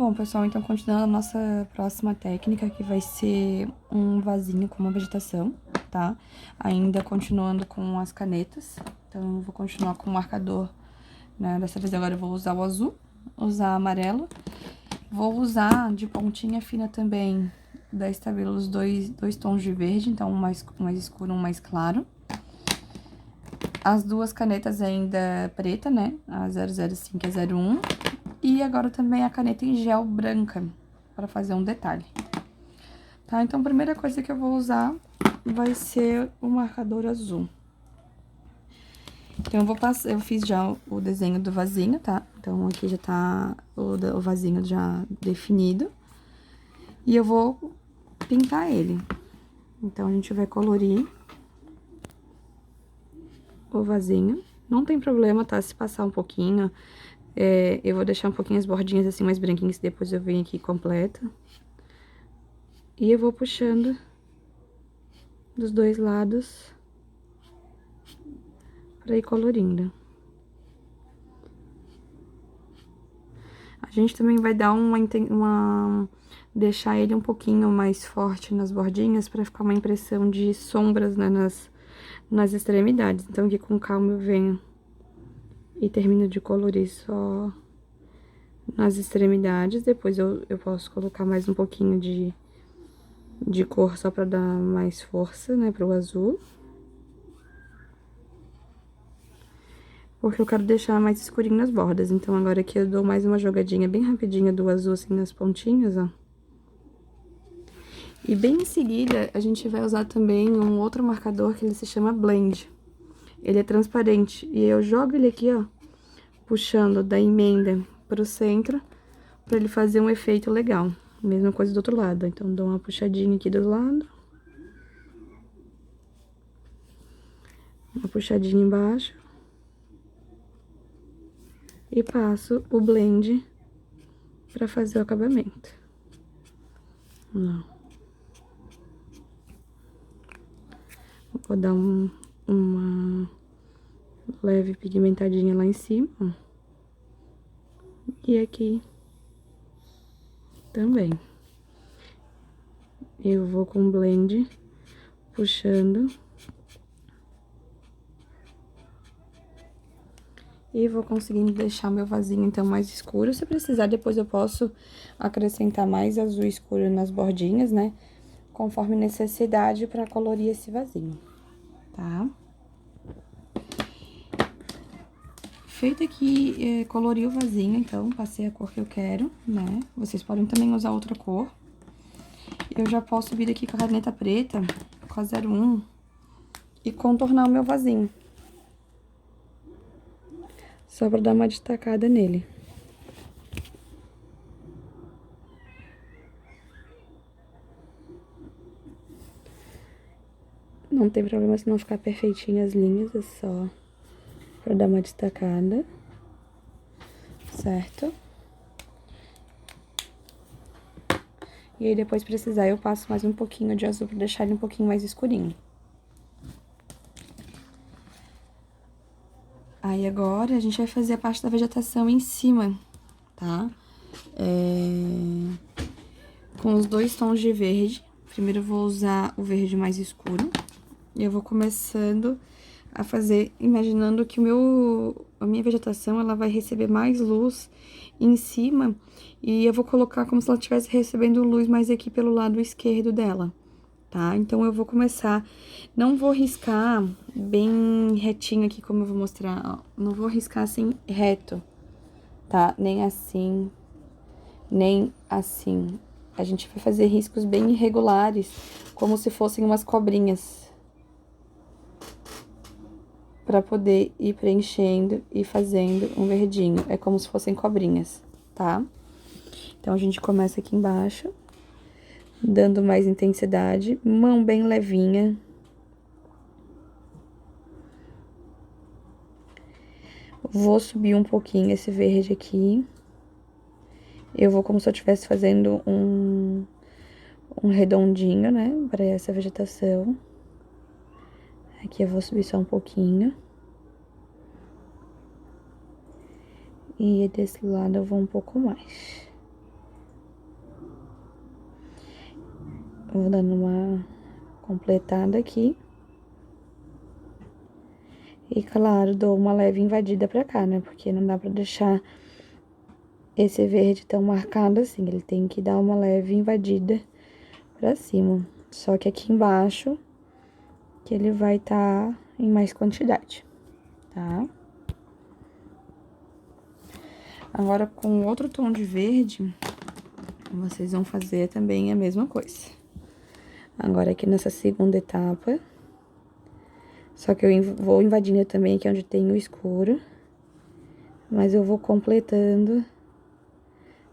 Bom, pessoal, então continuando a nossa próxima técnica, que vai ser um vasinho com uma vegetação, tá? Ainda continuando com as canetas. Então, eu vou continuar com o marcador, né? Dessa vez agora eu vou usar o azul, usar amarelo. Vou usar de pontinha fina também da Stabilo os dois tons de verde, então um mais escuro, um mais claro. As duas canetas ainda preta, né? A 005 e a 01. E agora também a caneta em gel branca, para fazer um detalhe. Tá? Então, a primeira coisa que eu vou usar vai ser o marcador azul. Então, eu fiz já o desenho do vasinho, tá? Então, aqui já tá o vasinho já definido. E eu vou pintar ele. Então, a gente vai colorir o vasinho. Não tem problema, tá? Se passar um pouquinho, eu vou deixar um pouquinho as bordinhas assim mais branquinhas, depois eu venho aqui completa. E eu vou puxando dos dois lados pra ir colorindo. A gente também vai dar deixar ele um pouquinho mais forte nas bordinhas pra ficar uma impressão de sombras, né, nas extremidades. Então, aqui com calma eu venho e termino de colorir só nas extremidades. Depois eu posso colocar mais um pouquinho de cor só pra dar mais força, né, pro azul. Porque eu quero deixar mais escurinho nas bordas. Então, agora aqui eu dou mais uma jogadinha bem rapidinha do azul, assim, nas pontinhas, ó. E bem em seguida, a gente vai usar também um outro marcador que ele se chama Blend. Ele é transparente. E eu jogo ele aqui, ó, puxando da emenda pro centro, pra ele fazer um efeito legal. Mesma coisa do outro lado. Então, dou uma puxadinha aqui do lado. Uma puxadinha embaixo. E passo o blend pra fazer o acabamento. Não. Vou dar uma leve pigmentadinha lá em cima, ó. E aqui também. Eu vou com blend puxando. E vou conseguindo deixar meu vasinho, então, mais escuro. Se precisar, depois eu posso acrescentar mais azul escuro nas bordinhas, né? Conforme necessidade pra colorir esse vasinho, tá? Feito aqui, colori o vasinho, então, passei a cor que eu quero, né? Vocês podem também usar outra cor. Eu já posso vir aqui com a caneta preta, com a 01, e contornar o meu vasinho. Só pra dar uma destacada nele. Não tem problema se não ficar perfeitinho as linhas, é só pra dar uma destacada. Certo? E aí, depois, precisar, eu passo mais um pouquinho de azul pra deixar ele um pouquinho mais escurinho. Aí, agora, a gente vai fazer a parte da vegetação em cima, tá? Com os dois tons de verde. Primeiro, eu vou usar o verde mais escuro. E eu vou começando a fazer, imaginando que a minha vegetação, ela vai receber mais luz em cima. E eu vou colocar como se ela estivesse recebendo luz mais aqui pelo lado esquerdo dela, tá? Então, eu vou começar, não vou riscar bem retinho aqui, como eu vou mostrar, ó. Não vou riscar assim, reto, tá? Nem assim, nem assim. A gente vai fazer riscos bem irregulares, como se fossem umas cobrinhas. Pra poder ir preenchendo e fazendo um verdinho. É como se fossem cobrinhas, tá? Então, a gente começa aqui embaixo, dando mais intensidade, mão bem levinha. Vou subir um pouquinho esse verde aqui. Eu vou como se eu estivesse fazendo um redondinho, né, pra essa vegetação. Aqui eu vou subir só um pouquinho. E desse lado eu vou um pouco mais. Vou dando uma completada aqui. E, claro, dou uma leve invadida pra cá, né? Porque não dá pra deixar esse verde tão marcado assim. Ele tem que dar uma leve invadida pra cima. Só que aqui embaixo, que ele vai estar em mais quantidade, tá? Agora, com outro tom de verde, vocês vão fazer também a mesma coisa. Agora, aqui nessa segunda etapa, só que eu vou invadindo também aqui onde tem o escuro, mas eu vou completando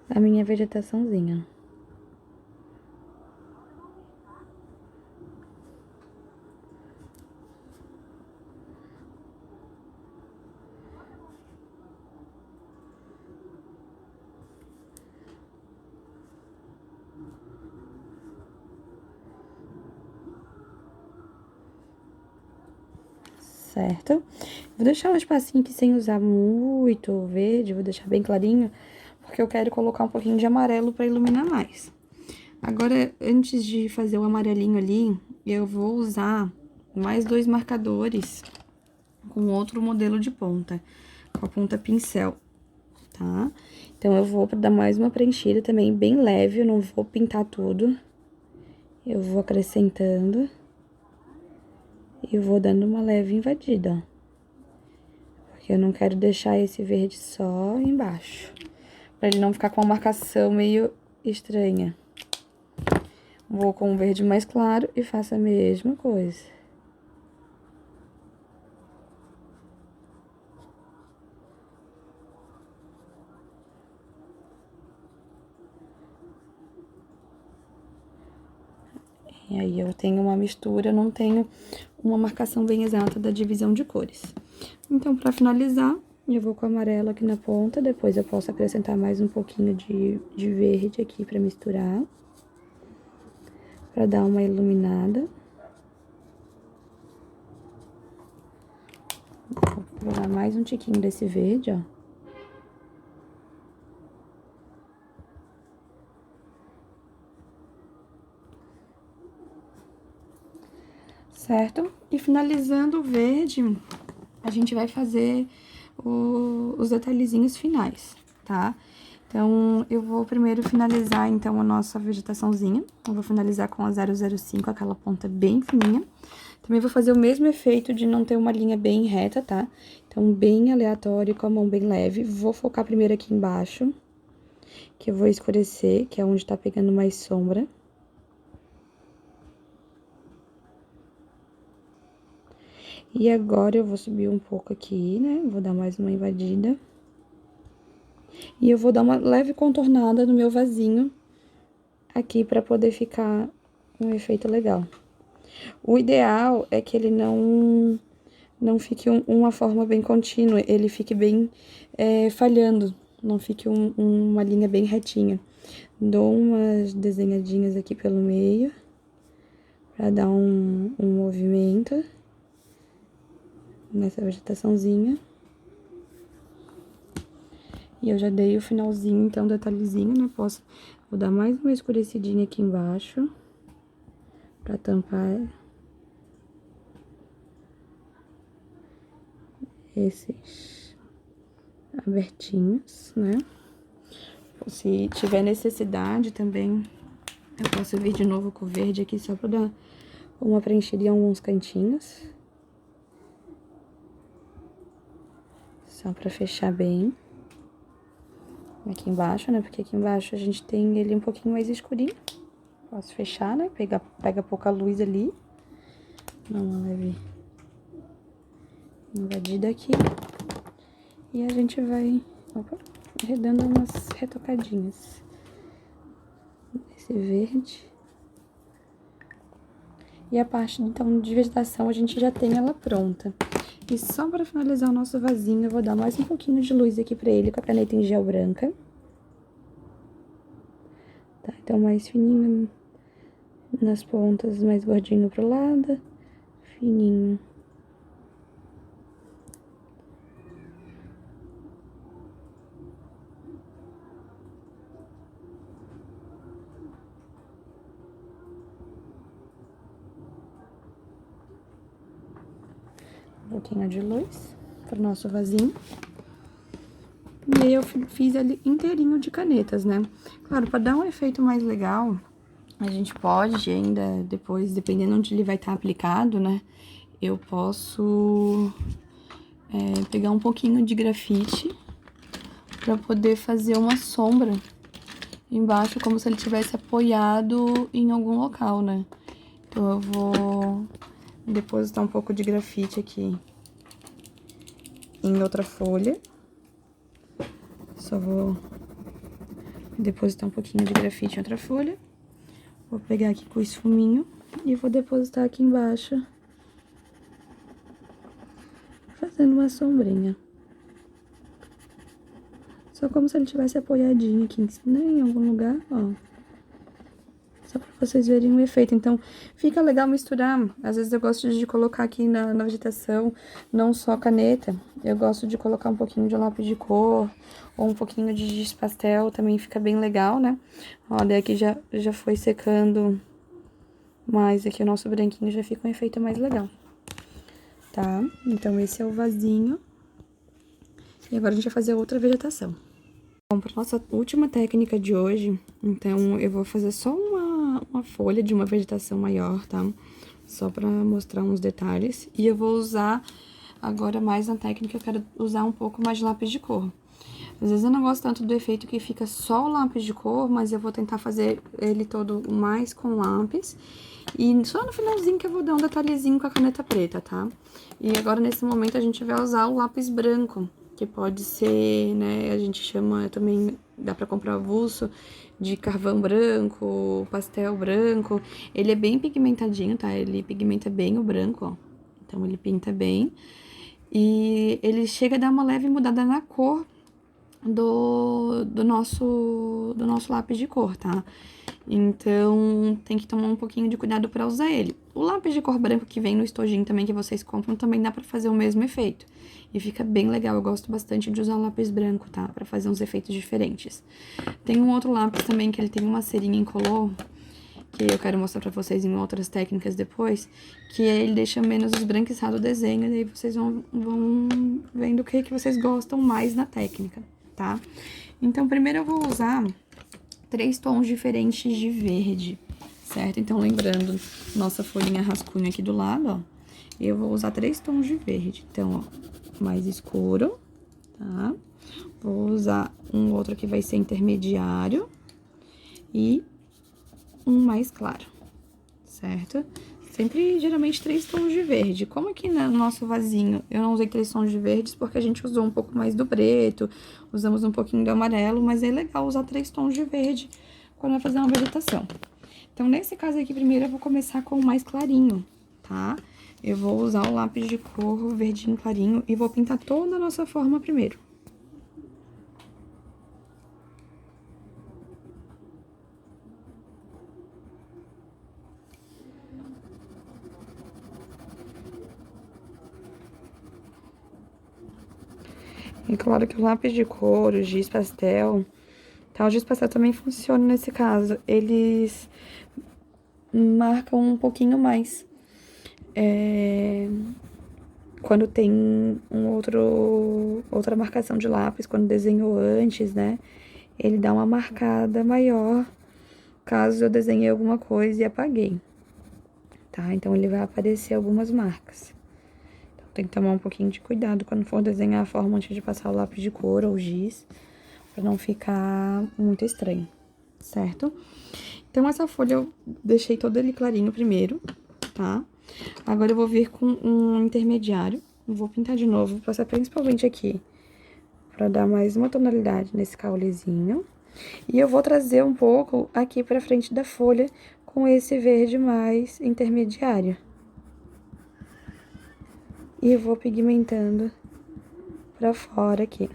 a minha vegetaçãozinha. Certo? Vou deixar um espacinho aqui sem usar muito verde, vou deixar bem clarinho, porque eu quero colocar um pouquinho de amarelo pra iluminar mais. Agora, antes de fazer o amarelinho ali, eu vou usar mais 2 marcadores com outro modelo de ponta, com a ponta pincel, tá? Então, eu vou dar mais uma preenchida também bem leve, eu não vou pintar tudo. Eu vou acrescentando e vou dando uma leve invadida, ó. Porque eu não quero deixar esse verde só embaixo, pra ele não ficar com uma marcação meio estranha. Vou com o verde mais claro e faço a mesma coisa. E aí eu tenho uma mistura, não tenho uma marcação bem exata da divisão de cores. Então, pra finalizar, eu vou com o amarelo aqui na ponta, depois eu posso acrescentar mais um pouquinho de verde aqui pra misturar, pra dar uma iluminada. Vou dar mais um tiquinho desse verde, ó. Certo? E finalizando o verde, a gente vai fazer os detalhezinhos finais, tá? Então, eu vou primeiro finalizar, então, a nossa vegetaçãozinha. Eu vou finalizar com a 005, aquela ponta bem fininha. Também vou fazer o mesmo efeito de não ter uma linha bem reta, tá? Então, bem aleatório, com a mão bem leve. Vou focar primeiro aqui embaixo, que eu vou escurecer, que é onde tá pegando mais sombra. E agora, eu vou subir um pouco aqui, né? Vou dar mais uma invadida. E eu vou dar uma leve contornada no meu vasinho aqui pra poder ficar um efeito legal. O ideal é que ele não fique uma forma bem contínua, ele fique bem falhando, não fique uma linha bem retinha. Dou umas desenhadinhas aqui pelo meio, pra dar um movimento nessa vegetaçãozinha. E eu já dei o finalzinho, então, detalhezinho, né? Vou dar mais uma escurecidinha aqui embaixo, pra tampar esses abertinhos, né? Se tiver necessidade também, eu posso vir de novo com o verde aqui só pra dar uma preenchida em alguns cantinhos. Só pra fechar bem. Aqui embaixo, né? Porque aqui embaixo a gente tem ele um pouquinho mais escurinho. Posso fechar, né? Pega pouca luz ali. Dá uma leve invadida aqui. E a gente vai, dando umas retocadinhas nesse verde. E a parte, então, de vegetação, a gente já tem ela pronta. E só para finalizar o nosso vasinho, eu vou dar mais um pouquinho de luz aqui pra ele com a caneta em gel branca. Tá, então mais fininho nas pontas, mais gordinho pro lado, fininho. um pouquinho de luz pro nosso vasinho. E aí eu fiz ele inteirinho de canetas, né? Claro, pra dar um efeito mais legal, a gente pode ainda depois, dependendo onde ele vai estar aplicado, né? Eu posso pegar um pouquinho de grafite pra poder fazer uma sombra embaixo, como se ele tivesse apoiado em algum local, né? Então eu vou depositar um pouco de grafite aqui em outra folha. Só vou depositar um pouquinho de grafite em outra folha. Vou pegar aqui com o esfuminho e vou depositar aqui embaixo, fazendo uma sombrinha. Só como se ele tivesse apoiadinho aqui em algum lugar, ó. Só pra vocês verem o efeito. Então, fica legal misturar. Às vezes eu gosto de colocar aqui na vegetação, não só caneta. Eu gosto de colocar um pouquinho de lápis de cor, ou um pouquinho de giz pastel, também fica bem legal, né? Ó, daí aqui já foi secando mais, aqui o nosso branquinho já fica um efeito mais legal. Tá? Então, esse é o vasinho. E agora a gente vai fazer outra vegetação. Bom, para nossa última técnica de hoje, então eu vou fazer só uma folha de uma vegetação maior, tá? Só para mostrar uns detalhes. E eu vou usar, agora mais na técnica, eu quero usar um pouco mais de lápis de cor. Às vezes eu não gosto tanto do efeito que fica só o lápis de cor, mas eu vou tentar fazer ele todo mais com lápis. E só no finalzinho que eu vou dar um detalhezinho com a caneta preta, tá? E agora, nesse momento, a gente vai usar o lápis branco, que pode ser, né, a gente chama também, dá pra comprar avulso, de carvão branco, pastel branco. Ele é bem pigmentadinho, tá? Ele pigmenta bem o branco, ó. Então, ele pinta bem. E ele chega a dar uma leve mudada na cor do nosso lápis de cor, tá? Então, tem que tomar um pouquinho de cuidado pra usar ele. O lápis de cor branco que vem no estojinho também, que vocês compram, também dá pra fazer o mesmo efeito. E fica bem legal, eu gosto bastante de usar o lápis branco, tá? Pra fazer uns efeitos diferentes. Tem um outro lápis também, que ele tem uma cerinha incolor, que eu quero mostrar pra vocês em outras técnicas depois, que ele deixa menos esbranquiçado o desenho, e daí vocês vão vendo o que vocês gostam mais na técnica, tá? Então, primeiro eu vou usar 3 tons diferentes de verde, certo? Então, lembrando nossa folhinha rascunho aqui do lado, ó, eu vou usar 3 tons de verde. Então, ó, mais escuro, tá? Vou usar um outro que vai ser intermediário e um mais claro, certo? Sempre, geralmente, 3 tons de verde. Como aqui no nosso vasinho eu não usei 3 tons de verdes, porque a gente usou um pouco mais do preto, usamos um pouquinho do amarelo, mas é legal usar 3 tons de verde quando vai fazer uma vegetação. Então, nesse caso aqui, primeiro eu vou começar com o mais clarinho, tá? Eu vou usar o lápis de cor verdinho clarinho e vou pintar toda a nossa forma primeiro. E claro que o lápis de cor, o giz pastel, tá? O giz pastel também funciona nesse caso. Eles marcam um pouquinho mais. Quando tem outra marcação de lápis, quando desenhou antes, né? Ele dá uma marcada maior, caso eu desenhei alguma coisa e apaguei, tá? Então, ele vai aparecer algumas marcas. Então, tem que tomar um pouquinho de cuidado quando for desenhar a forma antes de passar o lápis de cor ou giz, pra não ficar muito estranho, certo? Então, essa folha eu deixei todo ele clarinho primeiro, tá? Agora eu vou vir com um intermediário, vou pintar de novo, vou passar principalmente aqui, pra dar mais uma tonalidade nesse caulezinho. E eu vou trazer um pouco aqui pra frente da folha com esse verde mais intermediário. E eu vou pigmentando pra fora aqui.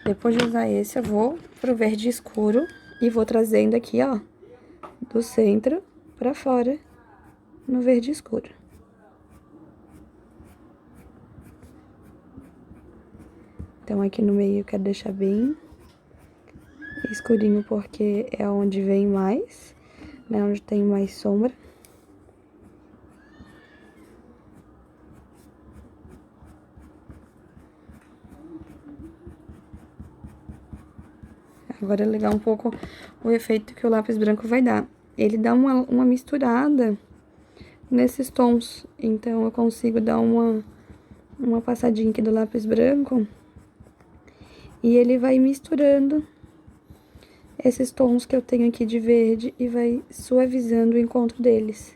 Depois de usar esse, eu vou pro verde escuro E vou trazendo aqui, ó, do centro pra fora, no verde escuro. Então, aqui no meio eu quero deixar bem escurinho, porque é onde vem mais, né? Onde tem mais sombra. Agora é legal um pouco o efeito que o lápis branco vai dar. Ele dá uma misturada nesses tons, então eu consigo dar uma passadinha aqui do lápis branco e ele vai misturando esses tons que eu tenho aqui de verde e vai suavizando o encontro deles.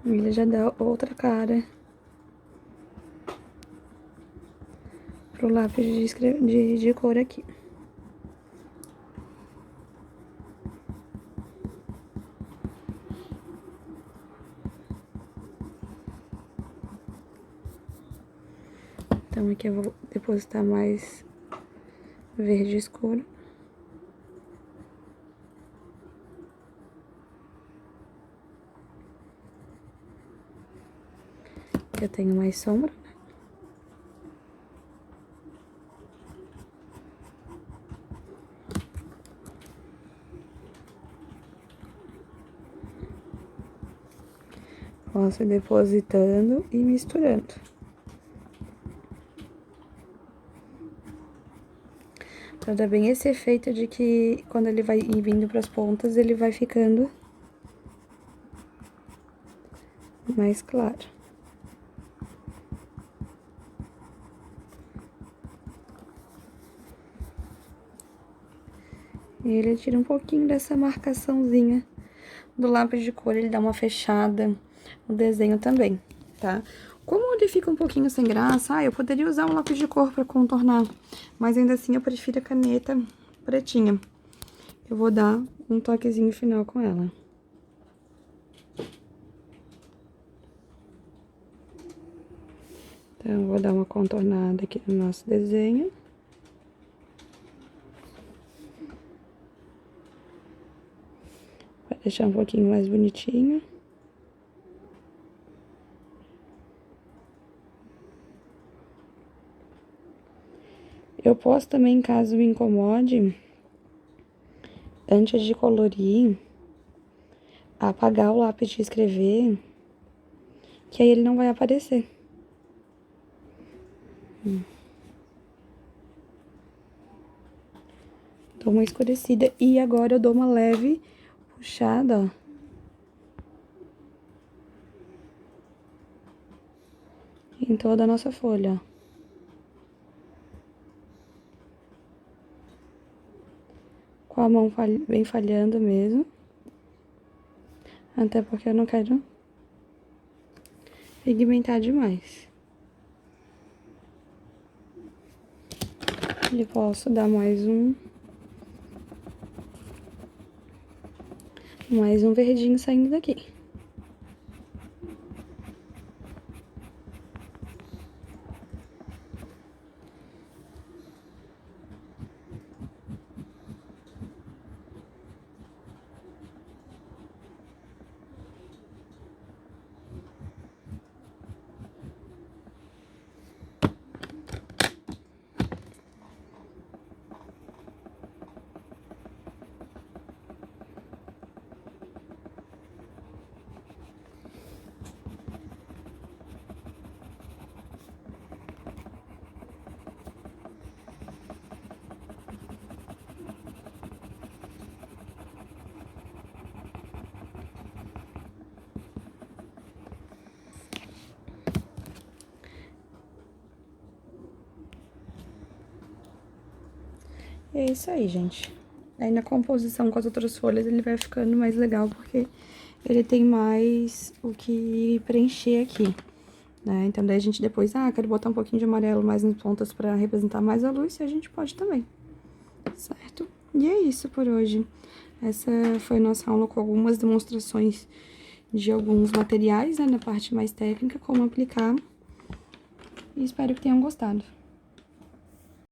Ele já dá outra cara pro lápis de cor aqui. Então, aqui eu vou depositar mais verde escuro. Eu tenho mais sombra, né? Posso ir depositando e misturando. Pra dar bem esse efeito de que quando ele vai vindo pras pontas, ele vai ficando mais claro. E ele tira um pouquinho dessa marcaçãozinha do lápis de cor, ele dá uma fechada no desenho também, tá? Como ele fica um pouquinho sem graça, eu poderia usar um lápis de cor pra contornar, mas ainda assim eu prefiro a caneta pretinha. Eu vou dar um toquezinho final com ela. Então, eu vou dar uma contornada aqui no nosso desenho. Pra deixar um pouquinho mais bonitinho. Eu posso também, caso me incomode, antes de colorir, apagar o lápis de escrever, que aí ele não vai aparecer. Dou uma escurecida e agora eu dou uma leve puxada, ó. Em toda a nossa folha, ó. Com a mão bem falhando mesmo. Até porque eu não quero pigmentar demais. E posso dar mais um verdinho saindo daqui. E é isso aí, gente. Aí na composição com as outras folhas ele vai ficando mais legal, porque ele tem mais o que preencher aqui, né? Então daí a gente depois, quero botar um pouquinho de amarelo mais nas pontas pra representar mais a luz, e a gente pode também, certo? E é isso por hoje. Essa foi a nossa aula com algumas demonstrações de alguns materiais, né, na parte mais técnica, como aplicar. E espero que tenham gostado.